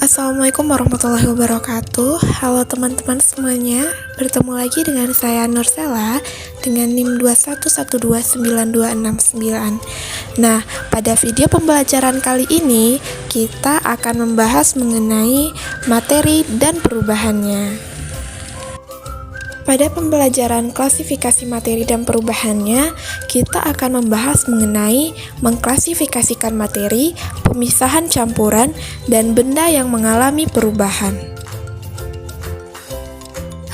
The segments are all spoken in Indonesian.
Assalamualaikum warahmatullahi wabarakatuh. Halo teman-teman semuanya, bertemu lagi dengan saya Nursela dengan NIM 211292669. Nah, pada video pembelajaran kali ini kita akan membahas mengenai materi dan perubahannya. Pada pembelajaran klasifikasi materi dan perubahannya, kita akan membahas mengenai mengklasifikasikan materi, pemisahan campuran, dan benda yang mengalami perubahan.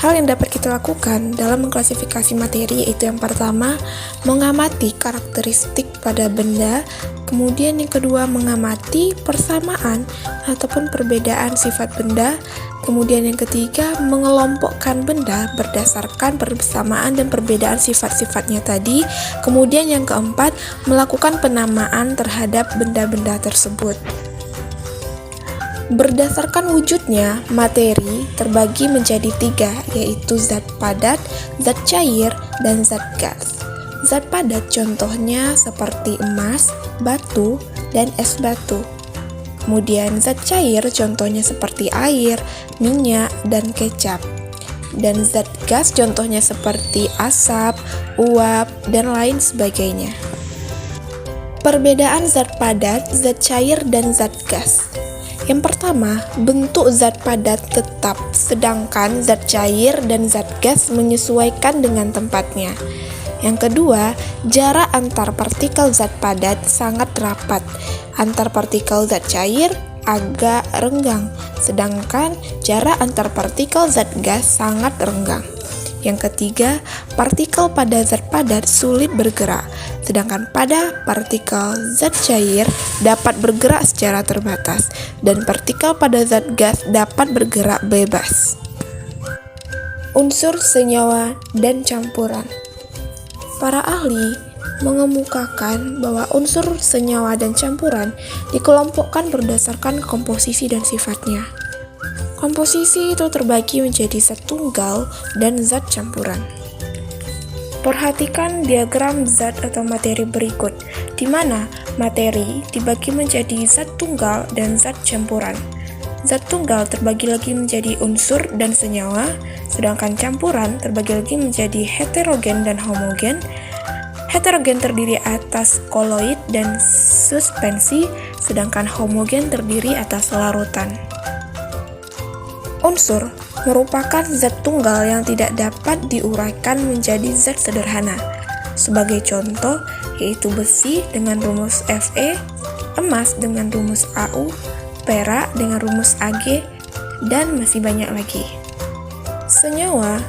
Hal yang dapat kita lakukan dalam mengklasifikasi materi yaitu yang pertama, mengamati karakteristik pada benda, kemudian yang kedua, mengamati persamaan ataupun perbedaan sifat benda, kemudian yang ketiga, mengelompokkan benda berdasarkan persamaan dan perbedaan sifat-sifatnya tadi, kemudian yang keempat, melakukan penamaan terhadap benda-benda tersebut. Berdasarkan wujudnya, materi terbagi menjadi tiga, yaitu zat padat, zat cair, dan zat gas. Zat padat contohnya seperti emas, batu, dan es batu. Kemudian zat cair contohnya seperti air, minyak, dan kecap. Dan zat gas contohnya seperti asap, uap, dan lain sebagainya. Perbedaan zat padat, zat cair, dan zat gas. Yang pertama, bentuk zat padat tetap, sedangkan zat cair dan zat gas menyesuaikan dengan tempatnya. Yang kedua, jarak antar partikel zat padat sangat rapat, antar partikel zat cair agak renggang, sedangkan jarak antar partikel zat gas sangat renggang. Yang ketiga, partikel pada zat padat sulit bergerak, sedangkan pada partikel zat cair dapat bergerak secara terbatas, dan partikel pada zat gas dapat bergerak bebas. Unsur senyawa dan campuran. Para ahli mengemukakan bahwa unsur senyawa dan campuran dikelompokkan berdasarkan komposisi dan sifatnya. Komposisi itu terbagi menjadi zat tunggal dan zat campuran. Perhatikan diagram zat atau materi berikut, di mana materi dibagi menjadi zat tunggal dan zat campuran. Zat tunggal terbagi lagi menjadi unsur dan senyawa, sedangkan campuran terbagi lagi menjadi heterogen dan homogen. Heterogen terdiri atas koloid dan suspensi, sedangkan homogen terdiri atas larutan. Unsur merupakan zat tunggal yang tidak dapat diuraikan menjadi zat sederhana. Sebagai contoh, yaitu besi dengan rumus Fe, emas dengan rumus Au, perak dengan rumus Ag, dan masih banyak lagi. Senyawa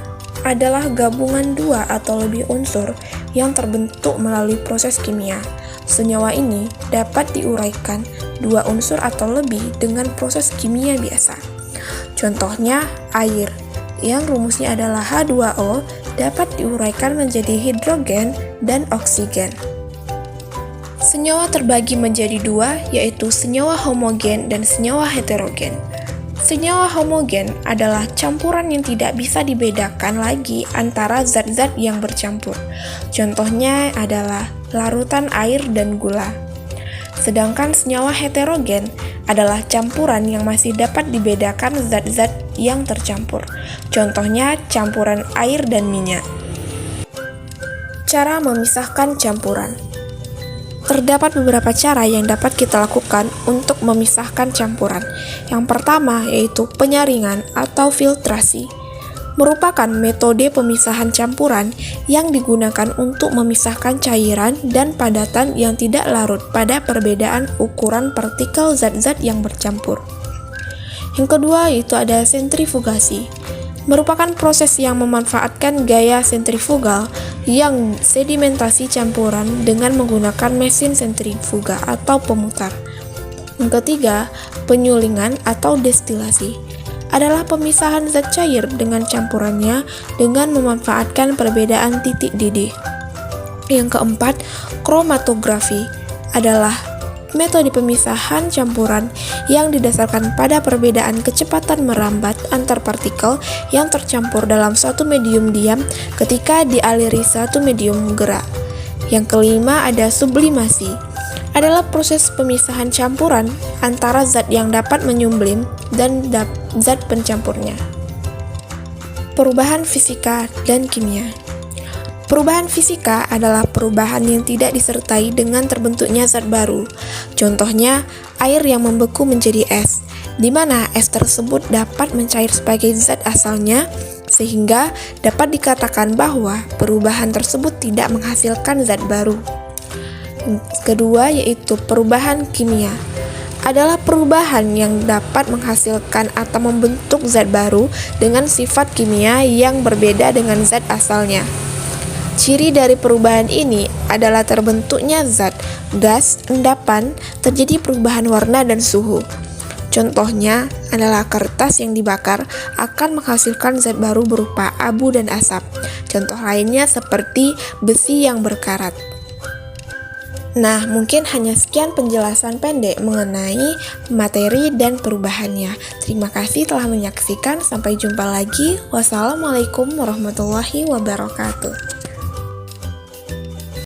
adalah gabungan dua atau lebih unsur yang terbentuk melalui proses kimia. Senyawa ini dapat diuraikan dua unsur atau lebih dengan proses kimia biasa. Contohnya, air yang rumusnya adalah H2O dapat diuraikan menjadi hidrogen dan oksigen. Senyawa terbagi menjadi dua, yaitu senyawa homogen dan senyawa heterogen. Senyawa homogen adalah campuran yang tidak bisa dibedakan lagi antara zat-zat yang bercampur. Contohnya adalah larutan air dan gula. Sedangkan senyawa heterogen adalah campuran yang masih dapat dibedakan zat-zat yang tercampur. Contohnya campuran air dan minyak. Cara memisahkan campuran. Terdapat beberapa cara yang dapat kita lakukan untuk memisahkan campuran. Yang pertama yaitu penyaringan atau filtrasi. Merupakan metode pemisahan campuran yang digunakan untuk memisahkan cairan dan padatan yang tidak larut pada perbedaan ukuran partikel zat-zat yang bercampur. Yang kedua yaitu ada sentrifugasi. Merupakan proses yang memanfaatkan gaya sentrifugal yang sedimentasi campuran dengan menggunakan mesin sentrifuga atau pemutar. Yang ketiga, penyulingan atau destilasi adalah pemisahan zat cair dengan campurannya dengan memanfaatkan perbedaan titik didih. Yang keempat, kromatografi adalah metode pemisahan campuran yang didasarkan pada perbedaan kecepatan merambat antar partikel yang tercampur dalam suatu medium diam ketika dialiri satu medium gerak. Yang kelima ada sublimasi, adalah proses pemisahan campuran antara zat yang dapat menyumblim dan zat pencampurnya. Perubahan fisika dan kimia. Perubahan fisika adalah perubahan yang tidak disertai dengan terbentuknya zat baru. Contohnya, air yang membeku menjadi es, di mana es tersebut dapat mencair sebagai zat asalnya, sehingga dapat dikatakan bahwa perubahan tersebut tidak menghasilkan zat baru. Kedua, yaitu perubahan kimia. Adalah perubahan yang dapat menghasilkan atau membentuk zat baru dengan sifat kimia yang berbeda dengan zat asalnya. Ciri dari perubahan ini adalah terbentuknya zat, gas, endapan, terjadi perubahan warna dan suhu. Contohnya adalah kertas yang dibakar akan menghasilkan zat baru berupa abu dan asap. Contoh lainnya seperti besi yang berkarat. Nah, mungkin hanya sekian penjelasan pendek mengenai materi dan perubahannya. Terima kasih telah menyaksikan. Sampai jumpa lagi. Wassalamualaikum warahmatullahi wabarakatuh.